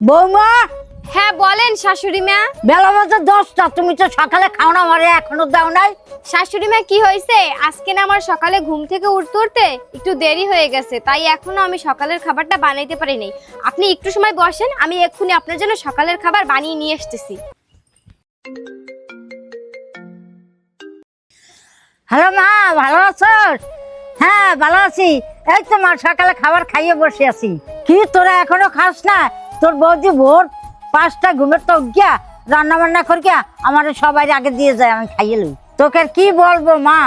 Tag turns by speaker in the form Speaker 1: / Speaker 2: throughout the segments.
Speaker 1: বৌমা,
Speaker 2: হ্যাঁ বলেন শাশুড়ি মা।
Speaker 1: বেলা বাজে 10টা, তুমি তো সকালে খাওয়া মারে এখনো দাও নাই।
Speaker 2: শাশুড়ি মা কি হয়েছে, আজকে না আমার সকালে ঘুম থেকে উঠতে উঠতে একটু দেরি হয়ে গেছে, তাই এখনো আমি সকালের খাবারটা বানাইতে পারি নাই। আপনি একটু সময় বসেন, আমি এক্ষুনি আপনার জন্য সকালের খাবার বানিয়ে নিয়ে আসতেছি।
Speaker 1: হ্যালো মা, ভালো আছো? হ্যাঁ ভালো আছি। এই তো মা, সকালে খাবার খাইয়ে বসে আছি। কি তোরা এখনো খাস না? তোর বৌদি ভোর 5টা ঘুমের তো গিয়া রান্না বান্না করিয়া আমার সবাই আগে দিয়ে যায়, আমি খাইয়ে লই। তোকে আর কি বলবো মা,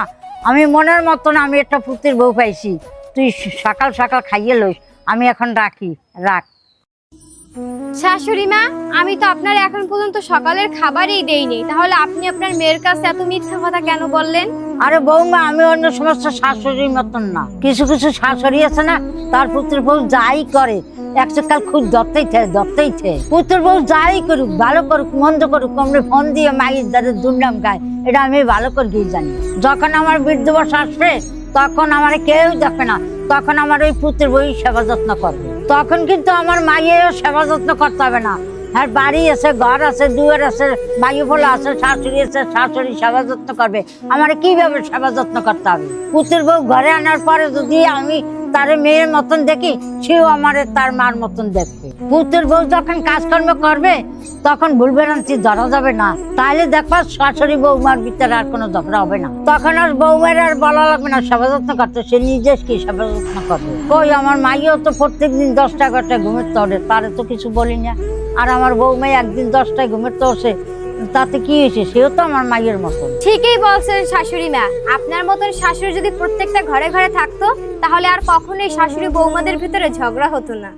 Speaker 1: আমি মনের মতন আমি একটা পুত্রের বউ পাইছি। তুই সকাল সকাল খাইয়ে লইস, আমি এখন রাখি। রাখ।
Speaker 2: শাশুড়ি মা, আমি তো আপনার এখন পর্যন্ত সকালের খাবারই দেইনি, তাহলে আপনি আপনার মেয়ের কাছে এত মিথ্যা কথা কেন বললেন?
Speaker 1: আরে বৌমা, আমি অন্য সমস্ত শাশুড়ির মতন না। কিছু কিছু শাশুড়ি আছে না, তার পুত্রের বউ যাই করে এককাল খুব ধরতেই থাকে। পুত্রের বউ যাই করুক, ভালো করুক মন্দ করুক, আমরা ফোন দিয়ে মায়ের দ্বারে দুর্নাম গায়, এটা আমি ভালো করে জানি। যখন আমার বৃদ্ধ বয়স আসবে তখন আমার কেউ দেখবে না, তখন আমার ওই পুত্রের বই সেবা যত্ন করবে। তখন কিন্তু আমার মায়েরও সেবা যত্ন করতে হবে না। আর বাড়ি আছে, ঘর আছে, দুয়ার আছে, মাইয়ে বলে আছে, শাশুড়ি আছে, শাশুড়ি সেবা যত্ন করবে। আমার কিভাবে সেবা যত্ন করতে হবে? পুত্রের বউ ঘরে আনার পরে যদি আমি তার মেয়ের মতন দেখি, সেও আমার তার মার মতন দেখবে। পুত্রের বউ যখন কাজকর্ম করবে তখন ভুলভ্রান্তি ধরা যাবে না, তাহলে দেখবা শাশুড়ি বৌমার ভিতরে আর কোনো ঝগড়া হবে না। তখন আর বৌমার আর বলা লাগবে না সেবা যত্ন করতে, সে নিজে কি সেবা যত্ন করবে। কই আমার মাইও তো প্রত্যেকদিন 10টা-11টায় ঘুমের তোড়ে, তারে তো কিছু বলি না। আর আমার বৌমাই একদিন 10টায় ঘুমের তোড়ছে, তাতে কি হয়েছে? সেও তো আমার মায়ের মতন।
Speaker 2: ঠিকই বলছেন শাশুড়ি মা, আপনার মতন শাশুড়ি যদি প্রত্যেকটা ঘরে ঘরে থাকতো তাহলে আর কখনোই শাশুড়ি বৌমাদের ভিতরে ঝগড়া হতো না।